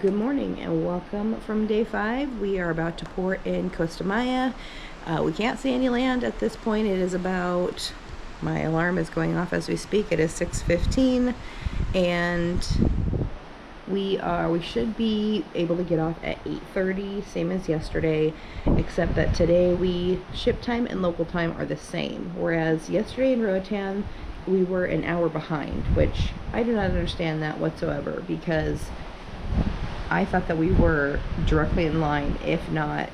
Good morning and welcome from day 5. We are about to port in Costa Maya. We can't see any land at this point. It is about, my alarm is going off as we speak. It is 6:15 and we should be able to get off at 8:30, same as yesterday, except that today ship time and local time are the same. Whereas yesterday in Roatan, we were an hour behind, which I do not understand that whatsoever, because I thought that we were directly in line, if not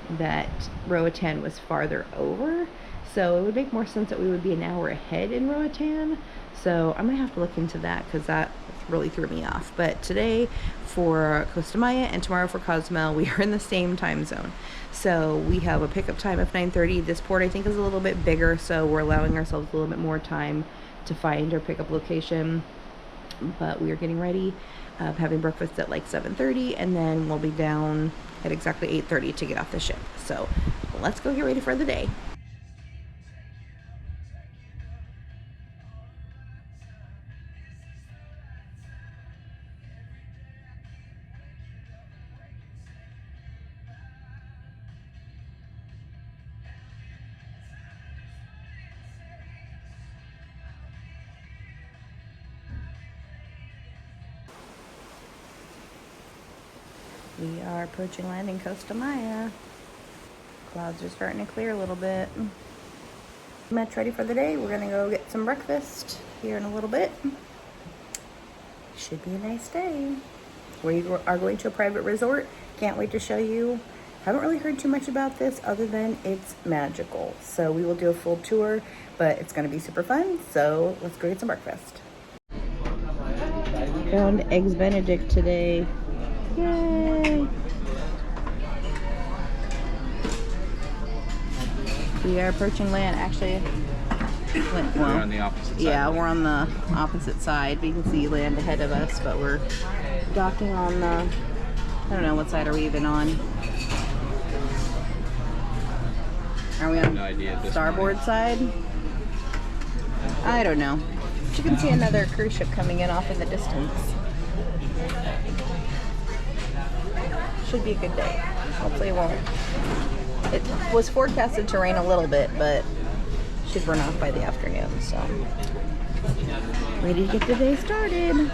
that Roatan was farther over. So it would make more sense that we would be an hour ahead in Roatan. So I'm gonna have to look into that because that really threw me off. But today for Costa Maya and tomorrow for Cozumel, we are in the same time zone. So we have a pickup time of 9:30. This port I think is a little bit bigger, so we're allowing ourselves a little bit more time to find our pickup location. But we are getting ready, having breakfast at like 7:30, and then we'll be down at exactly 8:30 to get off the ship. So let's go get ready for the day. We are approaching land in Costa Maya. Clouds are starting to clear a little bit. Much ready for the day. We're gonna go get some breakfast here in a little bit. Should be a nice day. We are going to a private resort. Can't wait to show you. Haven't really heard too much about this other than it's magical. So we will do a full tour, but it's gonna be super fun. So let's go get some breakfast. Found Eggs Benedict today. Yay! We are approaching land. Actually, we're on the opposite side. Yeah, we're on the opposite side. We can see land ahead of us, but we're docking on the, I don't know, what side are we even on? Are we on no idea starboard side? I don't know. But you can see another cruise ship coming in off in the distance. Should be a good day. Hopefully it won't. It was forecasted to rain a little bit, but should run off by the afternoon, so ready to get the day started.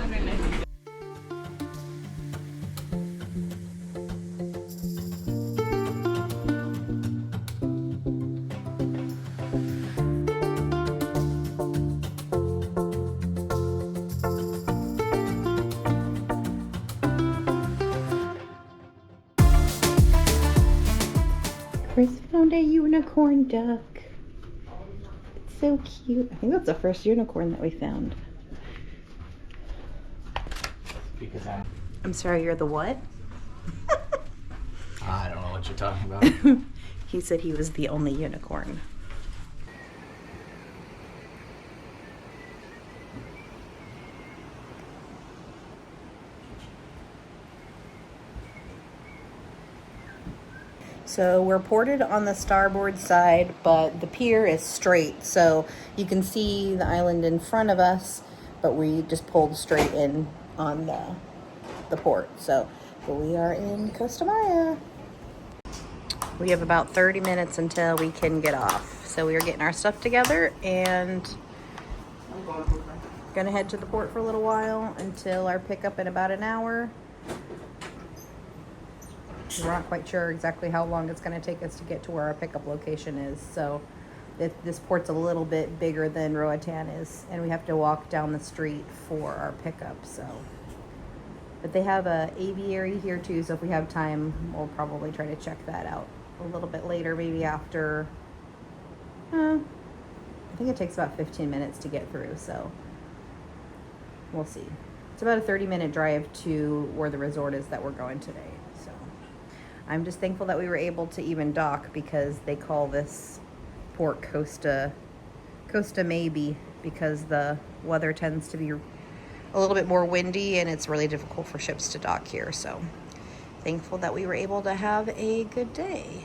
Chris found a unicorn duck. It's so cute. I think that's the first unicorn that we found. Because I'm sorry, you're the what? I don't know what you're talking about. He said he was the only unicorn. So we're ported on the starboard side, but the pier is straight, so you can see the island in front of us, but we just pulled straight in on the port. So we are in Costa Maya. We have about 30 minutes until we can get off. So we are getting our stuff together and gonna head to the port for a little while until our pickup in about an hour. We're not quite sure exactly how long it's going to take us to get to where our pickup location is. So this port's a little bit bigger than Roatan is, and we have to walk down the street for our pickup. So, but they have a aviary here too. So if we have time, we'll probably try to check that out a little bit later, maybe after. I think it takes about 15 minutes to get through. So we'll see. It's about a 30-minute drive to where the resort is that we're going today. So I'm just thankful that we were able to even dock, because they call this port Costa maybe, because the weather tends to be a little bit more windy and it's really difficult for ships to dock here. So thankful that we were able to have a good day.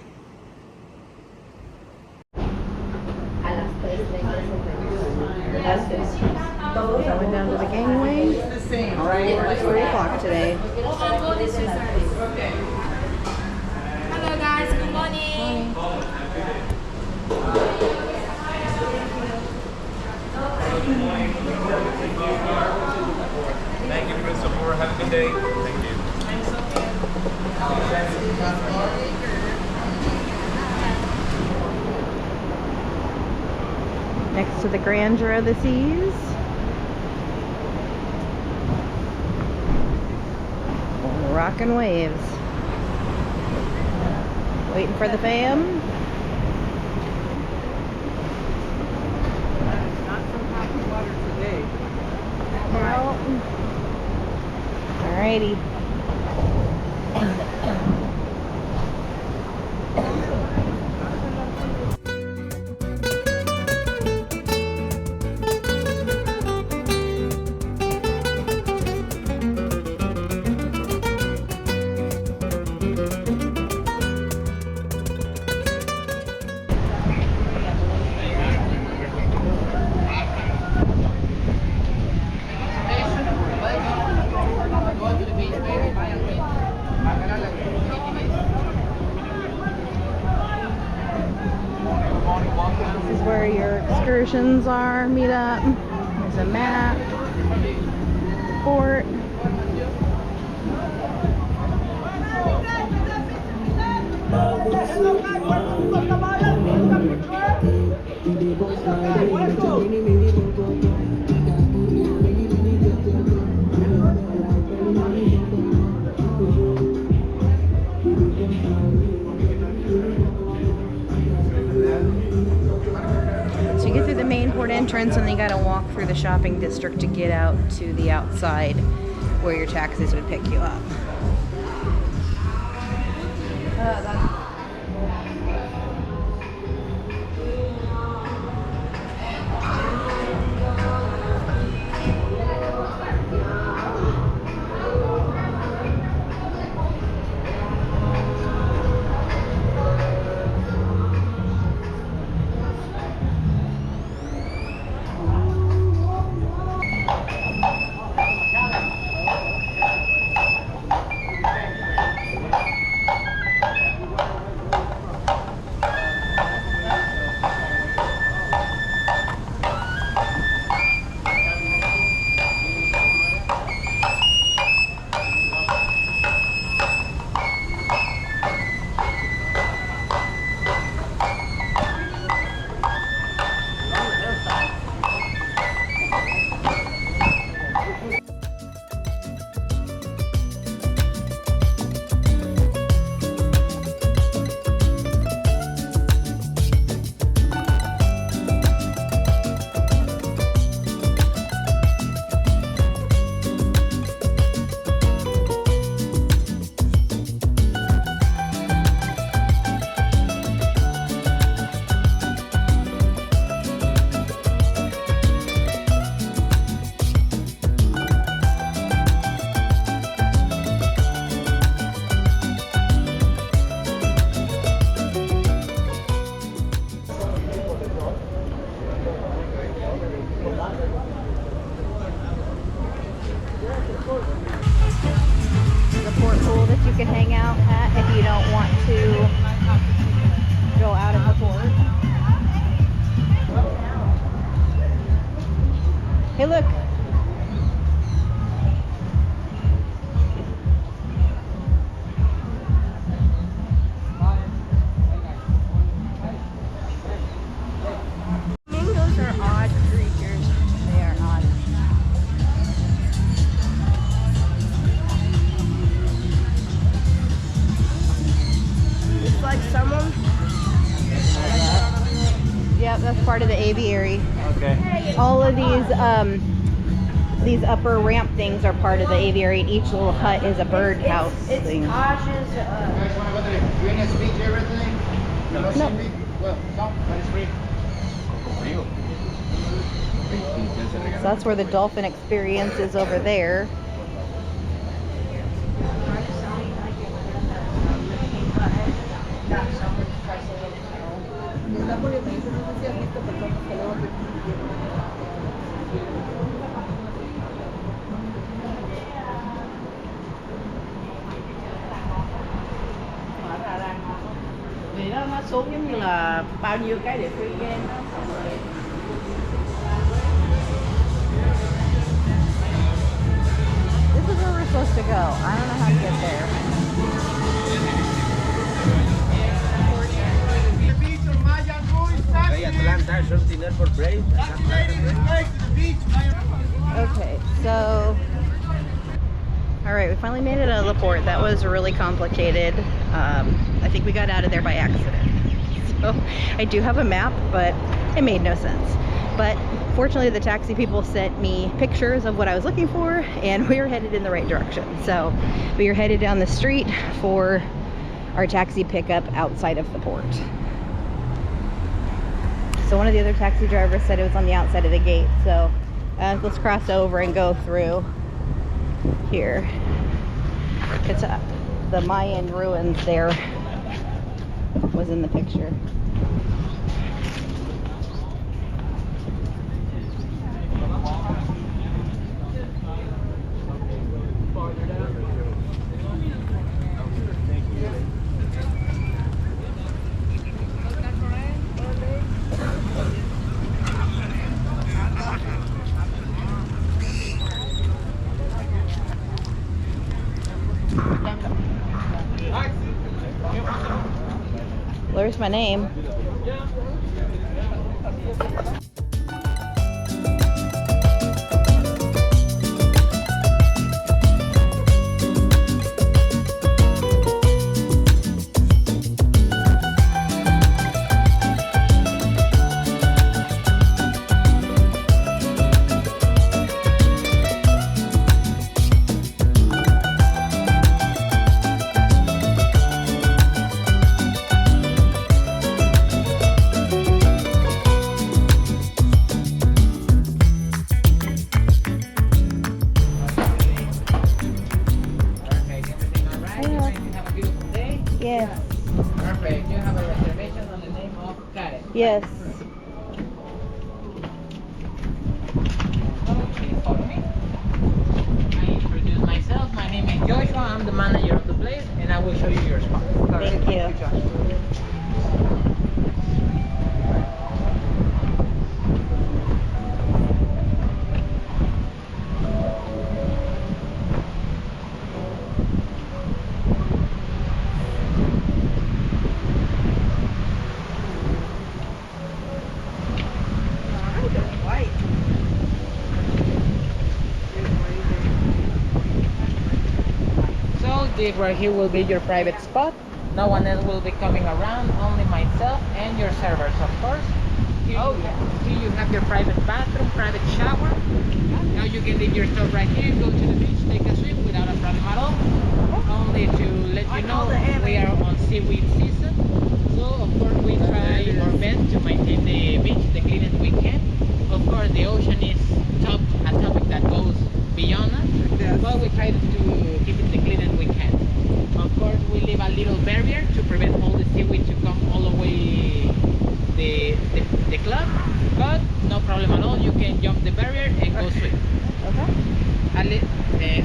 I went down to the gangway. It's 3 o'clock today. Hello guys, good morning. Thank you for your support. Have a good day. Thank you. Next to the grandeur of the seas. Rockin' waves. Waiting for the fam. Not some happy water today. Well, alrighty. This is where your excursions are, meet up. There's a map, port. So you get through the main port entrance and then you gotta walk through the shopping district to get out to the outside where your taxis would pick you up. The port pool that you can hang out at if you don't want to go out of the port. Hey, look. Flamingos are odd creatures. They are odd. It's like someone. Yep, that's part of the aviary. Okay. All of these upper ramp things are part of the aviary, and each little hut is a bird house It's thing. Taj's. You guys want to go to the Greenest Beach, everything? No. Well, some, but it's free. So that's where the dolphin experience is over there. Thì đó nó xuống giống như là bao nhiêu cái để free game đó. This is where we're supposed to go. I don't know how to get there. Okay, so all right, we finally made it out of the port. That was really complicated. I think we got out of there by accident. So I do have a map, but it made no sense. But fortunately, the taxi people sent me pictures of what I was looking for, and we were headed in the right direction. So we are headed down the street for our taxi pickup outside of the port. So one of the other taxi drivers said it was on the outside of the gate. So let's cross over and go through here. It's the Mayan ruins there was in the picture. There's my name. Yes. Perfect. You have a reservation on the name of Karen. Yes. Please follow me. I introduce myself. My name is Joshua. I'm the manager of the place, and I will show you your spot. Thank you. This right here will be your private spot. No one else will be coming around, only myself and your servers, of course. Here, here you have your private bathroom, private shower. Now you can leave your stuff right here, go to the beach, take a swim without a problem at all. Only to let you know, we are on seaweed season. So of course we try our best to maintain the beach the cleanest we can. Of course the ocean is a topic that goes beyond us, but we try to keep it the cleanest we can. Of course we leave a little barrier to prevent all the seaweed to come all the way the club, but no problem at all. You can jump the barrier and go swim. Okay.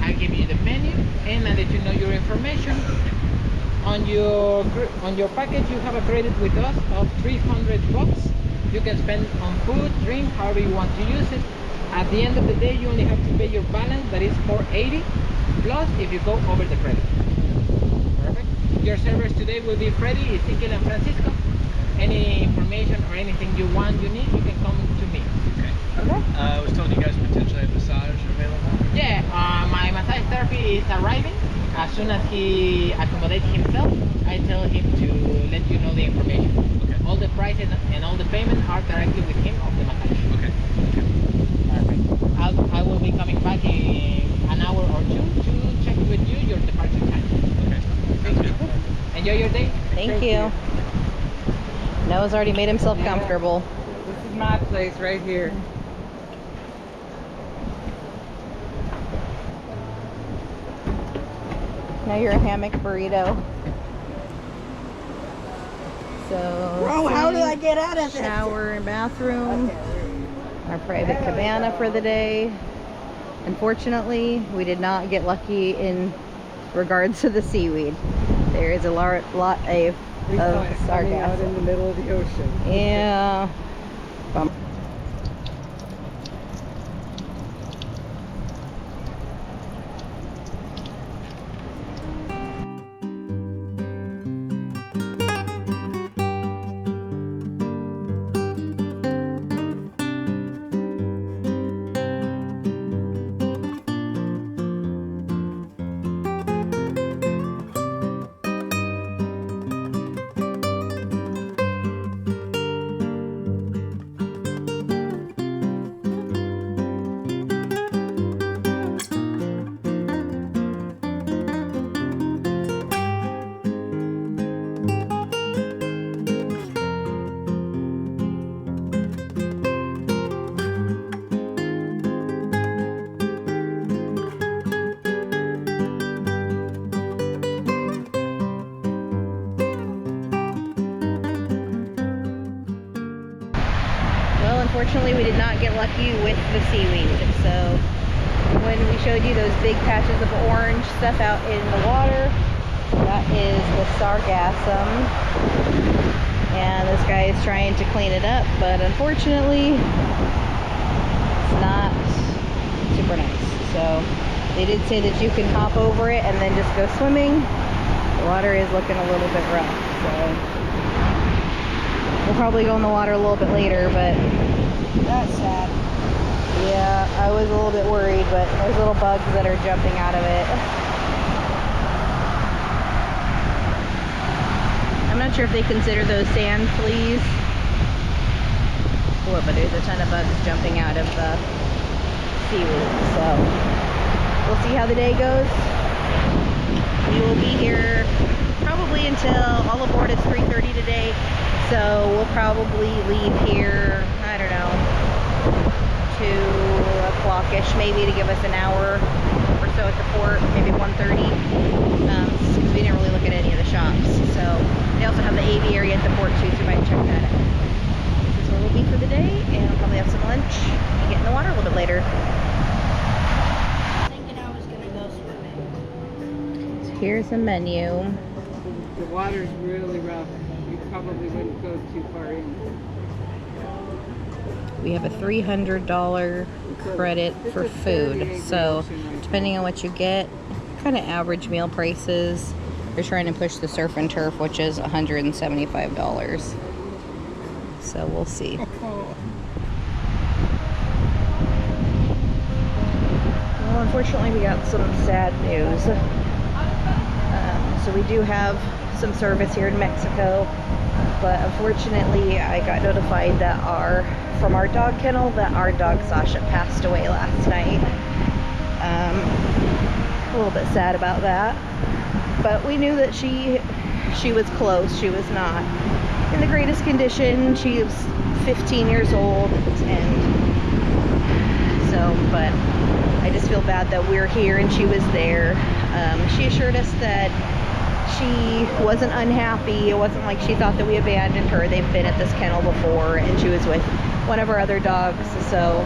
I'll give you the menu and I'll let you know your information. On your package you have a credit with us of $300. You can spend on food, drink, however you want to use it. At the end of the day you only have to pay your balance, that is $480, plus if you go over the credit. Perfect. Your servers today will be Freddy, Ezekiel and Francisco. Any information or anything you need, you can come to me. Okay. I was told you guys potentially have massage available. Yeah, my massage therapy is arriving. As soon as he accommodates himself, I tell him to let you know the information. Okay. All the prices and all the payments are directly with him of the massage. Okay. Perfect. I will be coming back in an hour or two to check with you your departure time. Okay. Thank you. Enjoy your day. Thank you. Noah's already made himself comfortable. This is my place right here. Now you're a hammock burrito. So, Bro, how did I get out of this? shower and bathroom. Our private cabana for the day. Unfortunately, we did not get lucky in regards to the seaweed. There is a We of saw it coming out in sargassum. the middle of the ocean. Yeah. Bum. Well, unfortunately, we did not get lucky with the seaweed. So when we showed you those big patches of orange stuff out in the water, that is the sargassum. And this guy is trying to clean it up, but unfortunately, it's not super nice. So they did say that you can hop over it and then just go swimming. The water is looking a little bit rough, so we'll probably go in the water a little bit later, but That's sad. yeah, I was a little bit worried, but there's little bugs that are jumping out of it. I'm not sure if they consider those sand fleas. Oh, but there's a ton of bugs jumping out of the seaweed, so we'll see how the day goes. We will be here probably until all aboard is 3:30 today. So we'll probably leave here, I don't know, 2 o'clock-ish maybe, to give us an hour or so at the port, maybe 1:30. Because we didn't really look at any of the shops. So they also have the aviary at the port too, so we might check that out. This is where we'll be for the day, and we'll probably have some lunch and get in the water a little bit later. Thinking I was gonna go swimming. So here's the menu. The water's really rough. You probably wouldn't go too far in. We have a $300 credit for food, so depending on what you get, kind of average meal prices. They're trying to push the surf and turf, which is $175. So we'll see. Well, unfortunately, we got some sad news. So we do have some service here in Mexico, but unfortunately, I got notified that from our dog kennel that our dog Sasha passed away last night. A little bit sad about that, but we knew that she was close. She was not in the greatest condition. She was 15 years old, and so, but I just feel bad that we're here and she was there. She assured us that she wasn't unhappy. It wasn't like she thought that we abandoned her. They've been at this kennel before, and she was with one of our other dogs, so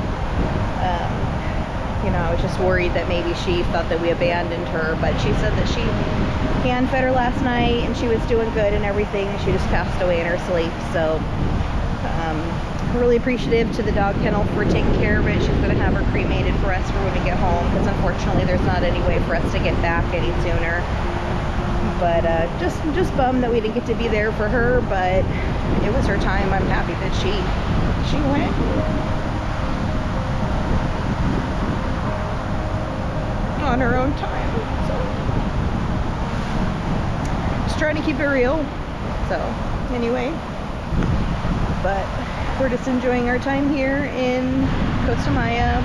you know, I was just worried that maybe she thought that we abandoned her, but she said that she hand fed her last night and she was doing good and everything. She just passed away in her sleep. So really appreciative to the dog kennel for taking care of it. She's going to have her cremated for us for when we get home, because unfortunately there's not any way for us to get back any sooner. But just bummed that we didn't get to be there for her, but it was her time. I'm happy that she went. On her own time, so just trying to keep it real. So anyway, but we're just enjoying our time here in Costa Maya.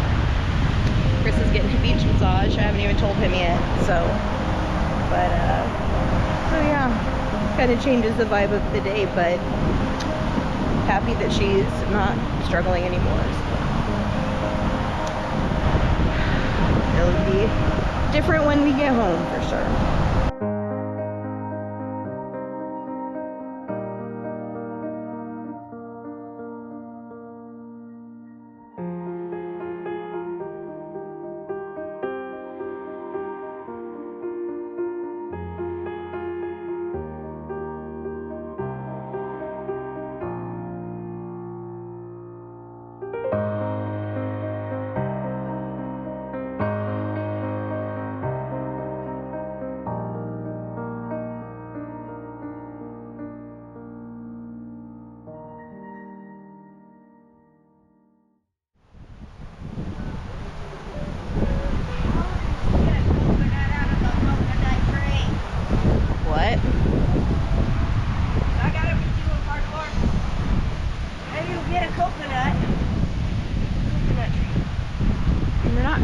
Chris is getting a beach massage. I haven't even told him yet, so but so yeah, kind of changes the vibe of the day, but happy that she's not struggling anymore. So it'll be different when we get home for sure.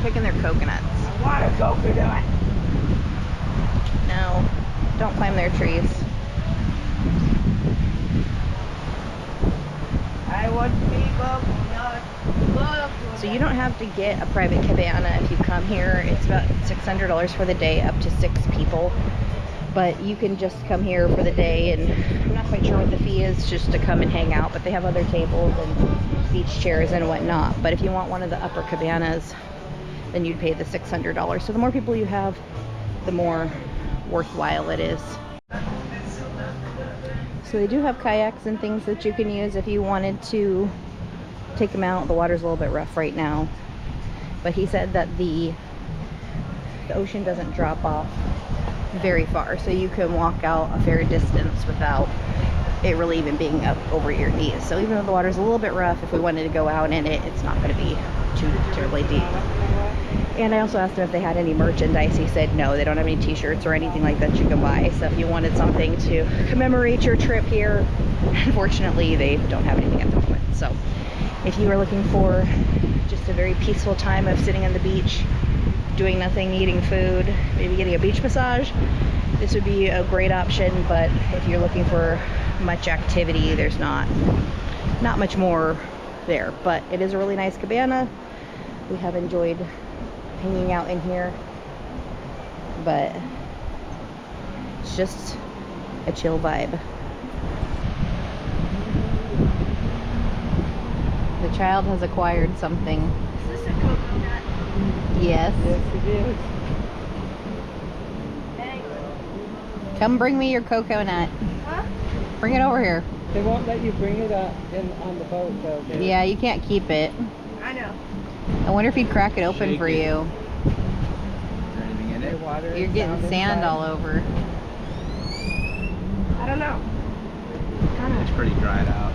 picking their coconuts. I want a coconut. No, don't climb their trees. I want people not. So you don't have to get a private cabana if you come here. It's about $600 for the day, up to 6 people. But you can just come here for the day, and I'm not quite sure what the fee is just to come and hang out, but they have other tables and beach chairs and whatnot. But if you want one of the upper cabanas, then you'd pay the $600. So the more people you have, the more worthwhile it is. So they do have kayaks and things that you can use if you wanted to take them out. The water's a little bit rough right now, but he said that the ocean doesn't drop off very far, so you can walk out a fair distance without it really even being up over your knees. So even though the water's a little bit rough, if we wanted to go out in it, it's not going to be too terribly deep. And I also asked him if they had any merchandise. He said no, they don't have any t-shirts or anything like that you can buy. So if you wanted something to commemorate your trip here, unfortunately they don't have anything at the moment. So if you are looking for just a very peaceful time of sitting on the beach, doing nothing, eating food, maybe getting a beach massage, this would be a great option. But if you're looking for much activity, there's not much more there. But it is a really nice cabana. We have enjoyed hanging out in here, but it's just a chill vibe. The child has acquired something. Is this a coconut? Yes. Yes, it is. Hey. Come bring me your coconut. Huh? Bring it over here. They won't let you bring it on the boat, though. Yeah, you can't keep it. I know. I wonder if he'd crack it open for you. Is there anything in They it? water You're it getting down sand inside. all over. I don't know. It's pretty dried out.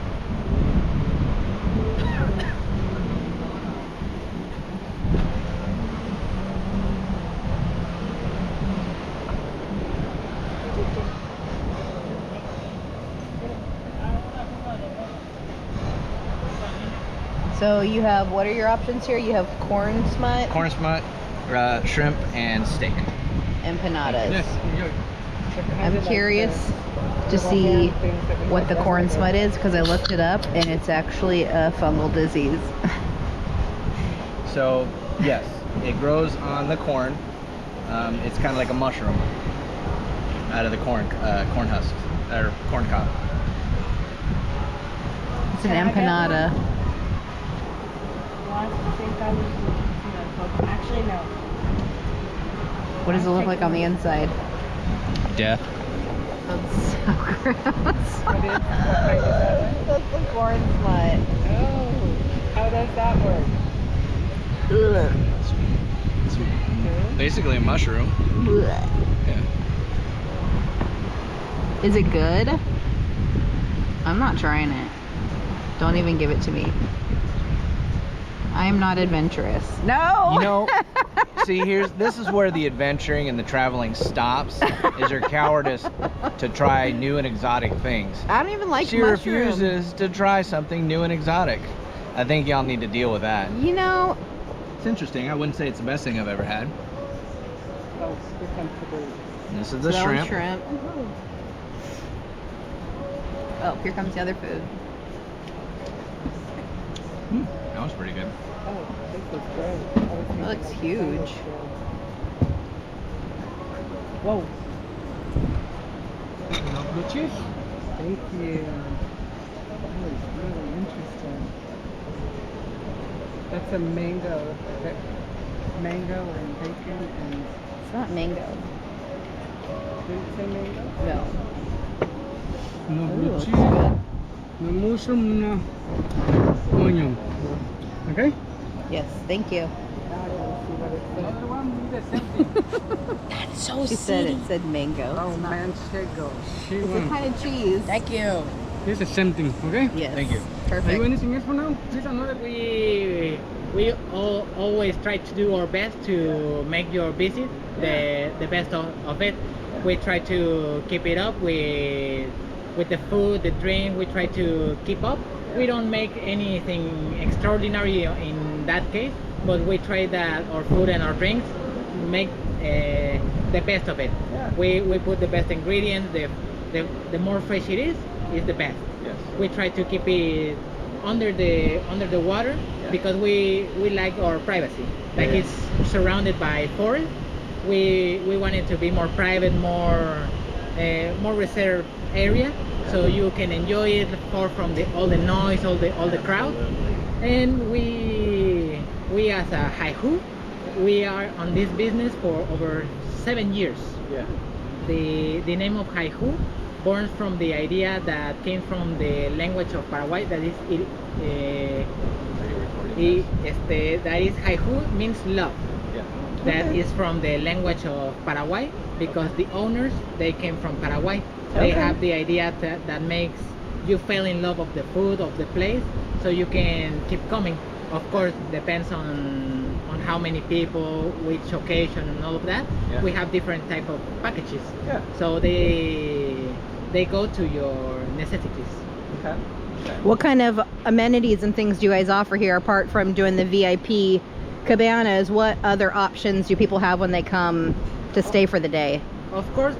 So you have, what are your options here? You have corn smut, Corn smut, shrimp, and steak. empanadas. Kinda I'm like curious the to see hand things that we what have the corn yesterday. smut is, because I looked it up and it's actually a fungal disease. So, yes, it grows on the corn. It's kind of like a mushroom out of the corn husk, or corn cob. It's an empanada. Actually, no. What does it look like on the inside? Death. That's so gross. What kind is that? That's the corn smut. Oh, how does that work? It's basically a mushroom. Yeah. Is it good? I'm not trying it. Don't even give it to me. I am not adventurous. No! You know, see, this is where the adventuring and the traveling stops, is your cowardice to try new and exotic things. I don't even like She mushrooms. refuses to try something new and exotic. I think y'all need to deal with that. You know, It's interesting. I wouldn't say it's the best thing I've ever had. Oh, here comes the bird. This is the smell shrimp. Oh, here comes the other food. That was pretty good. Oh, this is great. That looks huge. Whoa. Blue cheese? Thank you. That was really interesting. That's a mango. Mango and bacon and... It's not mango. Did it say mango? No. No Ooh, blue looks cheese, good. no mushroom, no onion. Okay? Yes, thank you. Now I gotta see what it says. That's so She said it said mango. Oh, manchego. She It's a wants. kind of cheese. Thank you. It's the same thing, okay? Yes. Thank you. Are you Perfect. anything else for now? Please another. We always try to do our best to make your visit the best of it. We try to keep it up with the food, the drink. We try to keep up. We don't make anything extraordinary in that case, but we try that our food and our drinks make the best of it. Yeah. We put the best ingredients. The more fresh it is the best. Yes. We try to keep it under the water because we like our privacy. Like Yeah. it's surrounded by forest. We want it to be more private, more reserved area, so you can enjoy it far from all the noise, all the crowd. And we as a Hayhu, we are on this business for over 7 years. Yeah. The name of Hayhu born from the idea that came from the language of Paraguay, that is that is Hayhu means love. Yeah. That is from the language of Paraguay, because the owners, they came from Paraguay. They Okay. have the idea that makes you fall in love of the food, of the place, so you can keep coming. Of course, depends on how many people, which occasion, and all of that. Yeah. We have different type of packages. Yeah. So they go to your necessities. Okay. What kind of amenities and things do you guys offer here apart from doing the VIP cabanas? What other options do people have when they come to stay for the day? Of course,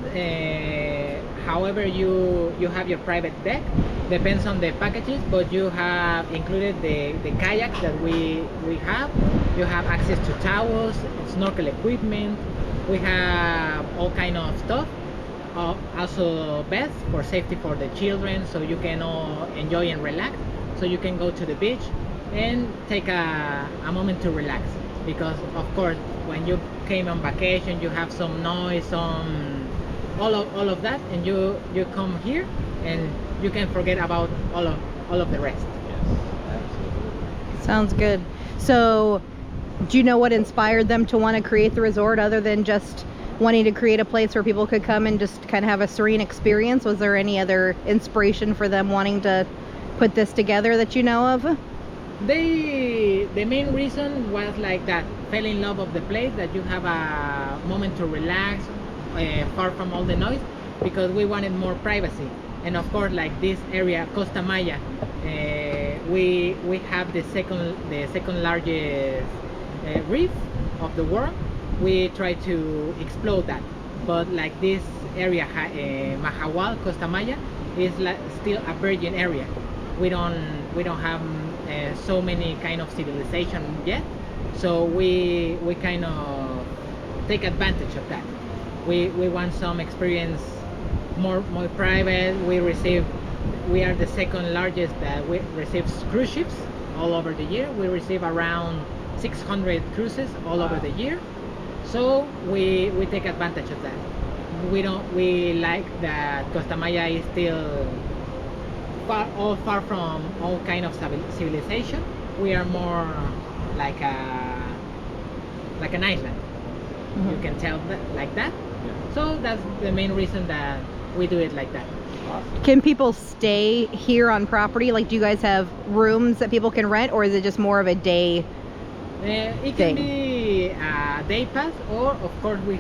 however you have your private deck, depends on the packages, but you have included the kayak that we have. You have access to towels, snorkel equipment. We have all kind of stuff. Also beds for safety for the children, so you can all enjoy and relax. So you can go to the beach and take a moment to relax, because of course when you came on vacation you have some noise, all of that, and you come here and you can forget about all of the rest. Yes. Absolutely. Sounds good. So, do you know what inspired them to want to create the resort other than just wanting to create a place where people could come and just kind of have a serene experience? Was there any other inspiration for them wanting to put this together that you know of? The main reason was like that, fell in love of the place, that you have a moment to relax, far from all the noise, because we wanted more privacy. And of course, like this area, Costa Maya, we have the second largest reef of the world. We try to explore that, but like this area, Mahawal, Costa Maya, is like still a virgin area. We don't have so many kind of civilization yet, so we kind of take advantage of that. We want some experience more private. We are the second largest that we receive cruise ships all over the year. We receive around 600 cruises all over the year, so we take advantage of that. We like that Costa Maya is still far from all kind of civilization. We are more like an island. You can tell that like that. So that's the main reason that we do it like that. Can people stay here on property? Like, do you guys have rooms that people can rent, or is it just more of a day? It can be a day pass, or of course we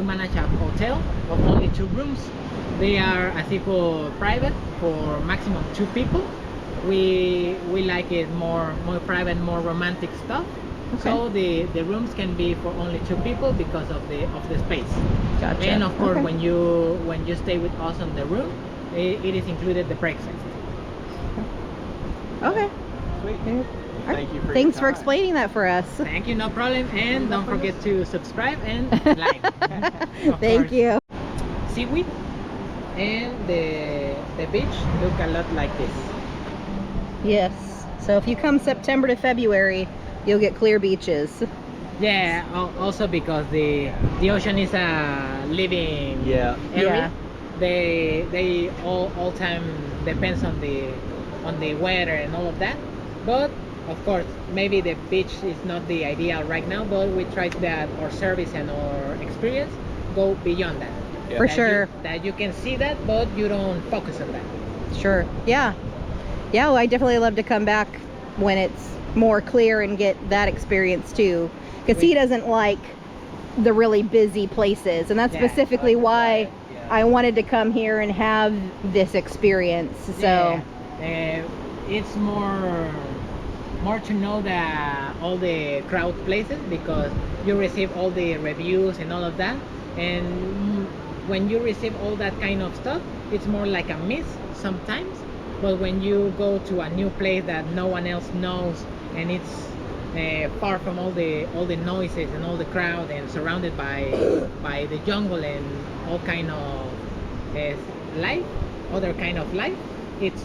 manage a hotel of only 2 rooms. They are as equal private for maximum 2 people. We like it more private, more romantic stuff. Okay. So the rooms can be for only 2 people because of the space. Gotcha. And of course, Okay. when you stay with us on the room, it is included the breakfast. Okay. Sweet. All right. Thank you for Thanks your for time. explaining that for us. Thank you, no problem, and don't forget to subscribe and like. Of Thank course. you. Seaweed, and the beach look a lot like this. Yes. So if you come September to February, you'll get clear beaches. Yeah, also because the ocean is a living Yeah. area. They all time depends on the weather and all of that. But of course, maybe the beach is not the ideal right now, but we try that our service and our experience go beyond that. Yeah. For That sure. that you can see that, but you don't focus on that. Sure. Yeah. Yeah, well, I definitely love to come back when it's more clear and get that experience too. Because he doesn't like the really busy places. And that's Yeah, specifically why yeah. I wanted to come here and have this experience. So, Yeah. It's more more to know all the crowd places, because you receive all the reviews and all of that, and when you receive all that kind of stuff, it's more like a miss sometimes. But when you go to a new place that no one else knows, and it's far from all the noises and all the crowd, and surrounded by the jungle and all kind of life, other kind of life, it's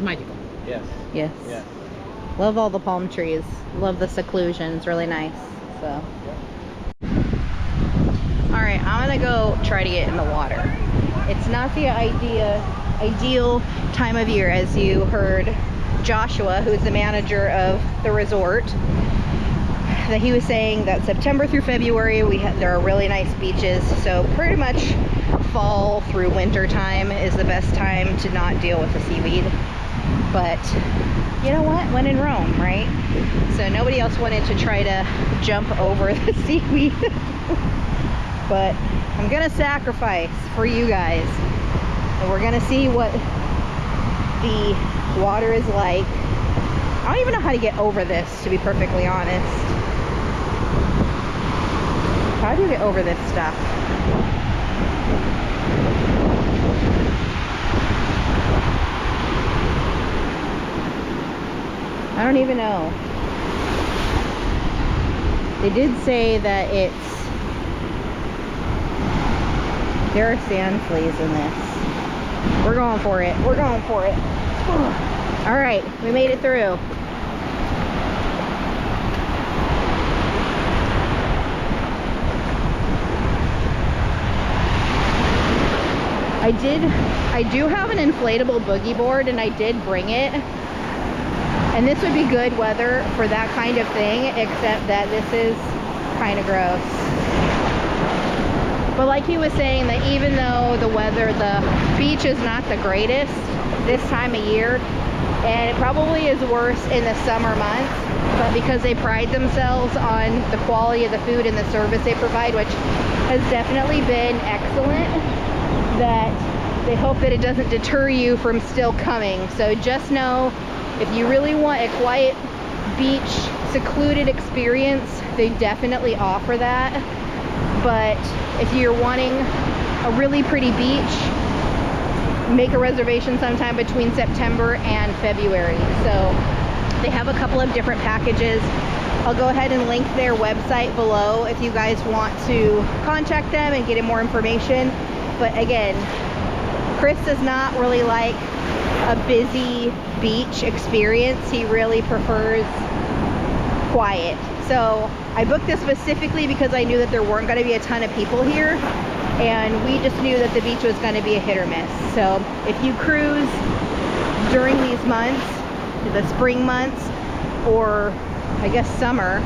magical. Yes. Yes. Yes. Love all the palm trees. Love the seclusion. It's really nice. So. All right, I'm gonna go try to get in the water. It's not the ideal time of year, as you heard Joshua, who's the manager of the resort, that he was saying that September through February there are really nice beaches. So pretty much fall through winter time is the best time to not deal with the seaweed. But you know what? When in Rome, right? So nobody else wanted to try to jump over the seaweed. But I'm gonna sacrifice for you guys, and we're gonna see what the water is like. I don't even know how to get over this, to be perfectly honest. How do you get over this stuff? I don't even know. They did say that there are sand fleas in this. We're going for it. We're going for it. All right, we made it through. I do have an inflatable boogie board, and I did bring it. And this would be good weather for that kind of thing, except that this is kind of gross. But like he was saying, that even though the beach is not the greatest this time of year, and it probably is worse in the summer months, but because they pride themselves on the quality of the food and the service they provide, which has definitely been excellent, that they hope that it doesn't deter you from still coming. So just know, if you really want a quiet beach, secluded experience, they definitely offer that. But if you're wanting a really pretty beach, make a reservation sometime between September and February. So they have a couple of different packages. I'll go ahead and link their website below if you guys want to contact them and get more information. But again, Chris does not really like a busy beach experience. He really prefers quiet. So I booked this specifically because I knew that there weren't going to be a ton of people here, and we just knew that the beach was going to be a hit or miss. So if you cruise during these months, the spring months, or I guess summer,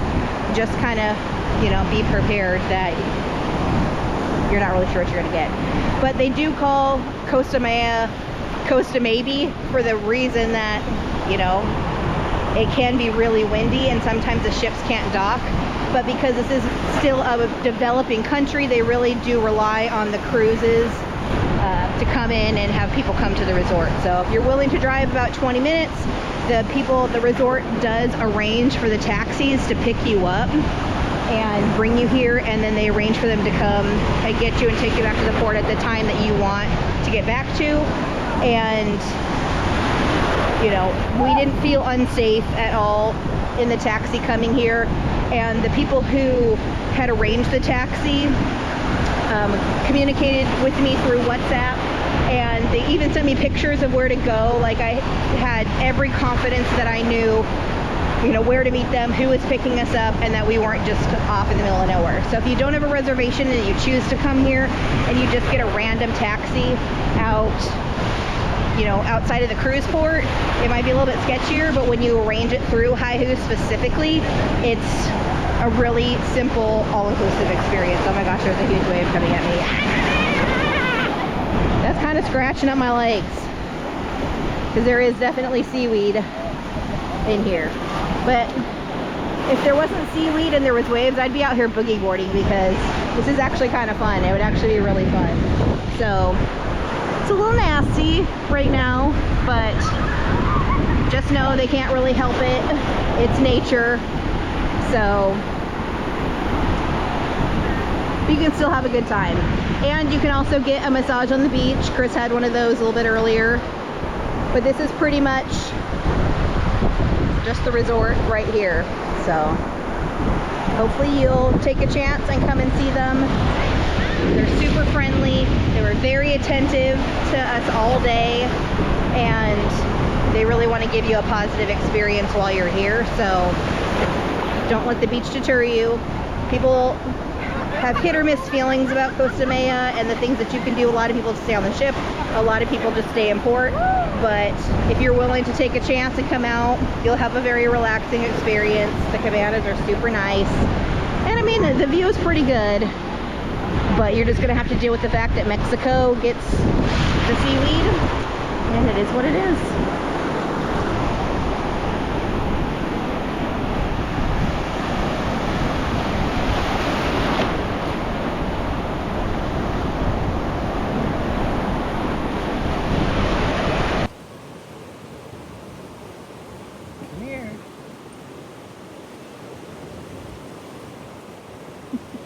just kind of, you know, be prepared that you're not really sure what you're going to get. But they do call Costa Maya Costa Maybe for the reason that, you know, it can be really windy and sometimes the ships can't dock. But because this is still a developing country, they really do rely on the cruises to come in and have people come to the resort. So if you're willing to drive about 20 minutes, the resort does arrange for the taxis to pick you up and bring you here, and then they arrange for them to come and get you and take you back to the port at the time that you want to get back to. And you know, we didn't feel unsafe at all in the taxi coming here, and the people who had arranged the taxi communicated with me through WhatsApp, and they even sent me pictures of where to go. Like, I had every confidence that I knew, you know, where to meet them, who was picking us up, and that we weren't just off in the middle of nowhere. So if you don't have a reservation and you choose to come here and you just get a random taxi out, you know, outside of the cruise port, it might be a little bit sketchier, but when you arrange it through Hayhu specifically, it's a really simple, all-inclusive experience. Oh my gosh, there's a huge wave coming at me. That's kind of scratching up my legs, because there is definitely seaweed in here. But if there wasn't seaweed and there was waves, I'd be out here boogie boarding, because this is actually kind of fun. It would actually be really fun. So it's a little nasty right now, but just know they can't really help it. It's nature. So you can still have a good time. And you can also get a massage on the beach. Chris had one of those a little bit earlier. But this is pretty much just the resort right here. So hopefully you'll take a chance and come and see them. They're super friendly. They were very attentive to us all day. And they really want to give you a positive experience while you're here. So don't let the beach deter you. People have hit or miss feelings about Costa Maya and the things that you can do. A lot of people stay on the ship. A lot of people just stay in port. But if you're willing to take a chance and come out, you'll have a very relaxing experience. The cabanas are super nice. And I mean, the view is pretty good. But you're just going to have to deal with the fact that Mexico gets the seaweed. And it is what it is.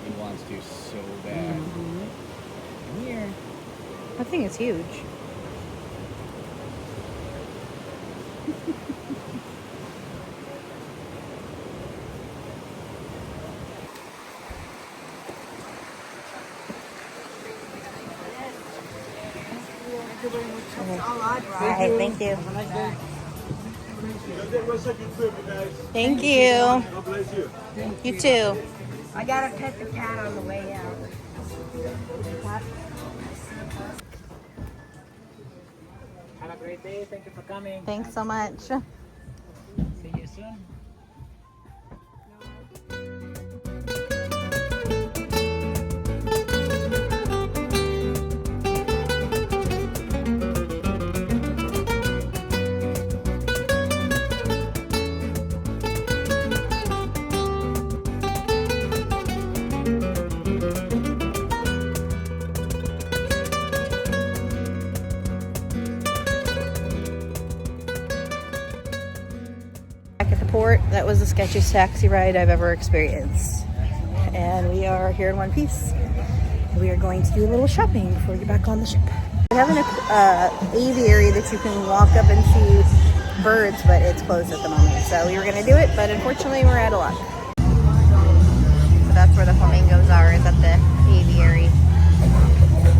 He wants to so bad. Come here. That thing is huge. Alright, thank you. Thank you. You too. I gotta pet the cat on the way out. Have a great day. Thank you for coming. Thanks so much. See you soon. Back at the port, that was the sketchiest taxi ride I've ever experienced. And we are here in one piece. We are going to do a little shopping before we get back on the ship. We have an aviary that you can walk up and see birds, but it's closed at the moment. So we were going to do it, but unfortunately we're out of luck. So that's where the flamingos are, is at the aviary.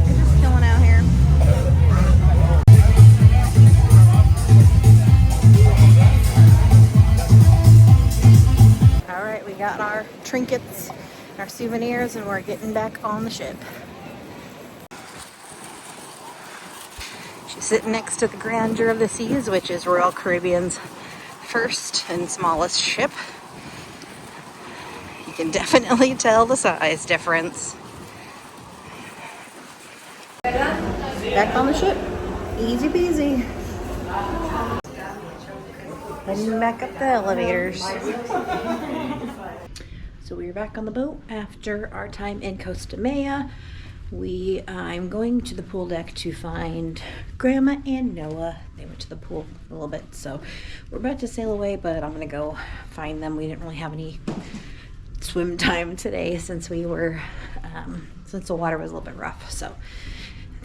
They're just chilling out here. Alright, we got our trinkets, our souvenirs, and we're getting back on the ship. She's sitting next to the Grandeur of the Seas, which is Royal Caribbean's first and smallest ship. You can definitely tell the size difference. Back on the ship. Easy peasy. Heading back up the elevators. So we're back on the boat after our time in Costa Maya. I'm going to the pool deck to find Grandma and Noah. They went to the pool a little bit, so we're about to sail away, but I'm gonna go find them. We didn't really have any swim time today since we were, since the water was a little bit rough. So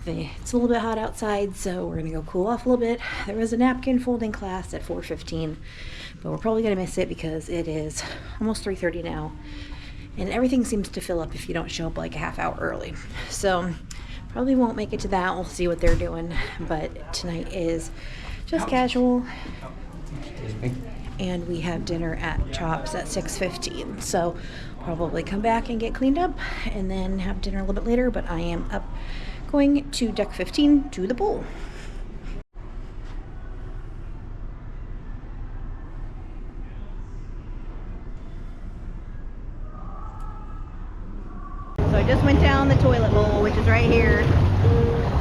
it's a little bit hot outside, so we're gonna go cool off a little bit. There was a napkin folding class at 4:15, but we're probably gonna miss it because it is almost 3:30 now, and everything seems to fill up if you don't show up like a half hour early. So probably won't make it to that. We'll see what they're doing, but tonight is just casual, and we have dinner at Chops at 6:15. So probably come back and get cleaned up and then have dinner a little bit later, but I am up going to deck 15 to the pool. So I just went down the toilet bowl, which is right here.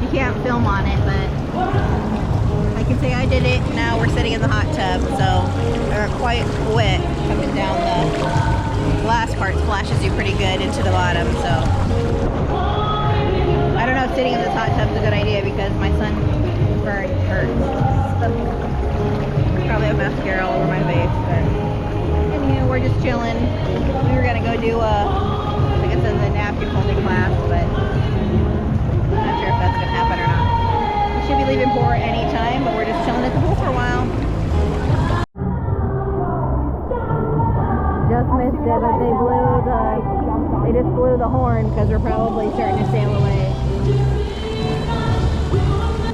You can't film on it, but I can say I did it. Now we're sitting in the hot tub, so they're quite wet coming down. The last part splashes you pretty good into the bottom, so I don't know if sitting in this hot tub is a good idea because my sunburn hurts. So probably mascara all over my face, but anyway, we're just chilling. We were gonna go do I think it's in the napkin folding class, but I'm not sure if that's gonna happen or not. We should be leaving port anytime, but we're just chilling at the pool for a while. Just missed it, but they just blew the horn because we're probably starting to sail away.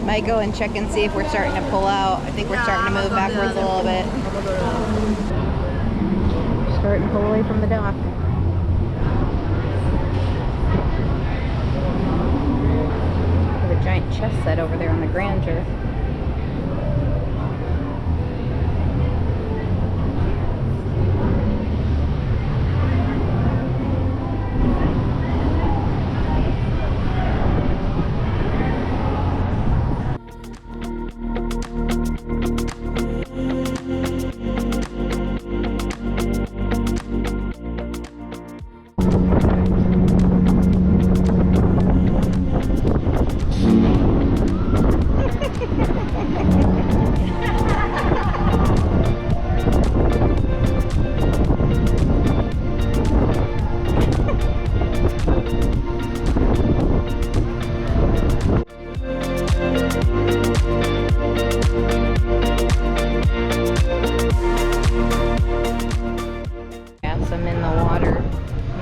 Might go and check and see if we're starting to pull out. I think we're starting to move backwards a little bit. Starting to pull away from the dock. There's a giant chess set over there on the Grandeur. Some in the water,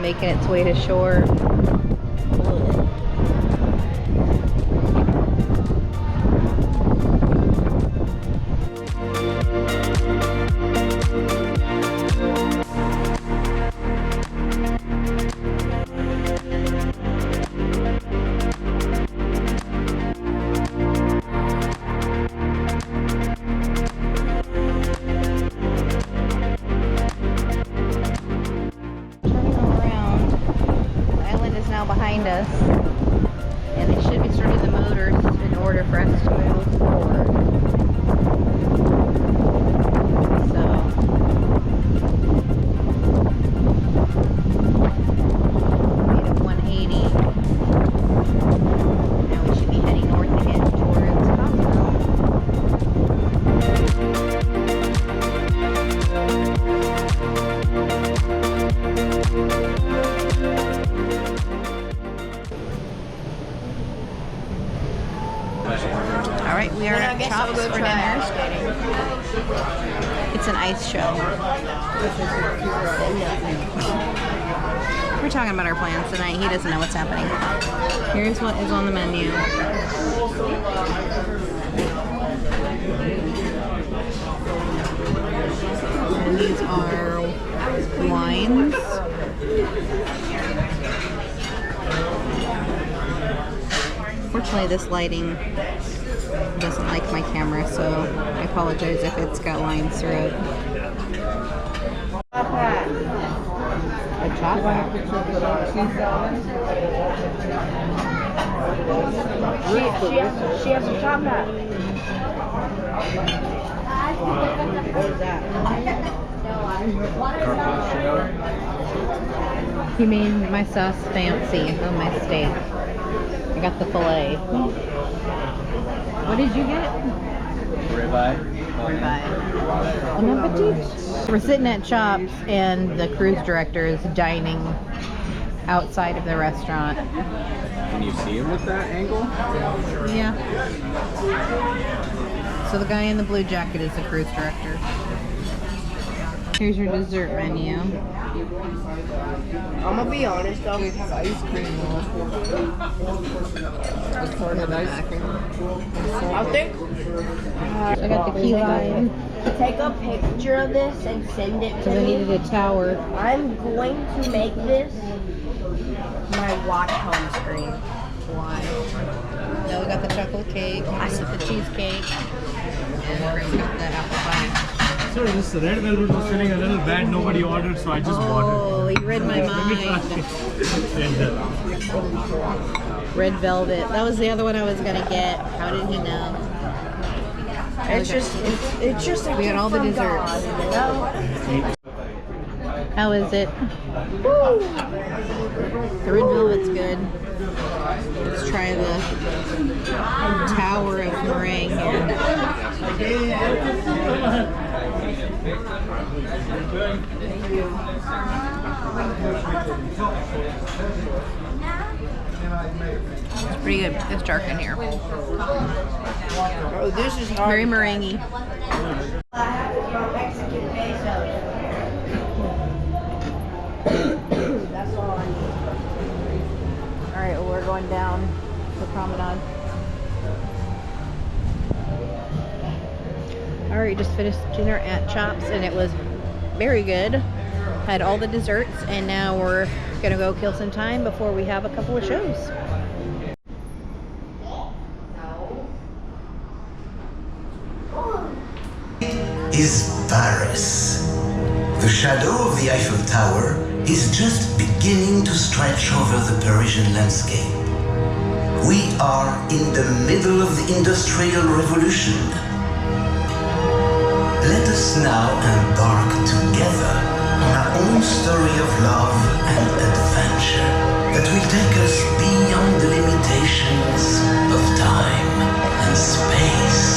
making its way to shore. Behind us, and they should be starting the motors in order for us to move forward. So, made a 180. Now we should be heading north again towards Costa. Alright, we are at Chops for dinner. It's an ice show. We're talking about our plans tonight. He doesn't know what's happening. Here's what is on the menu. And these are wines. Fortunately, this lighting doesn't like my camera, so I apologize if it's got lines through it. A chop hat. She has a top hat. What is that? He made my sauce fancy on my steak. I got the filet. What did you get? Ribeye. Ribeye. Bon appetit. We're sitting at Chops, and the cruise director is dining outside of the restaurant. Can you see him with that angle? Yeah. So the guy in the blue jacket is the cruise director. Here's your dessert menu. I'm gonna be honest though. Ice cream. I think I got the key lime. take a picture of this and send it So to they me. needed a tower. I'm going to make this my watch home screen. Why? Now we got the chocolate cake, I got the cheesecake, and Chris got the apple pie. So this red velvet was feeling a little bad. Nobody ordered, so I just bought Oh, you read my mind. it. Red velvet. That was the other one I was gonna get. How did he know? It's just a We got all the gift from desserts. God, you know? How is it? Woo! The red velvet's good. Let's try the tower of meringue here. It's pretty good. It's dark in here. Oh, this is hard. Very meringue. Mexican pesos. That's all I need. All right, well, we're going down the promenade. All right, just finished dinner at Chops, and it was very good. Had all the desserts, and now we're gonna go kill some time before we have a couple of shows. Is Paris. The shadow of the Eiffel Tower is just beginning to stretch over the Parisian landscape. We are in the middle of the Industrial Revolution. Let us now embark together on our own story of love and adventure that will take us beyond the limitations of time and space.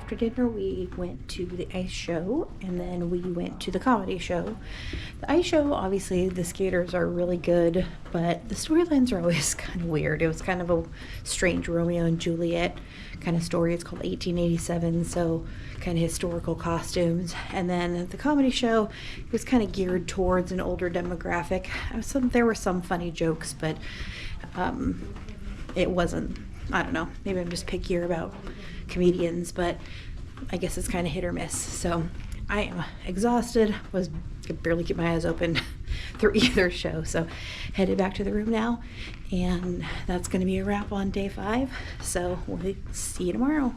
After dinner, we went to the ice show, and then we went to the comedy show. The ice show, obviously, the skaters are really good, but the storylines are always kind of weird. It was kind of a strange Romeo and Juliet kind of story. It's called 1887, so kind of historical costumes. And then the comedy show, it was kind of geared towards an older demographic. There were some funny jokes, but it wasn't, I don't know, maybe I'm just pickier about comedians, but I guess it's kind of hit or miss. So I am exhausted, could barely keep my eyes open through either show. So headed back to the room now, and that's going to be a wrap on day 5. So we'll see you tomorrow.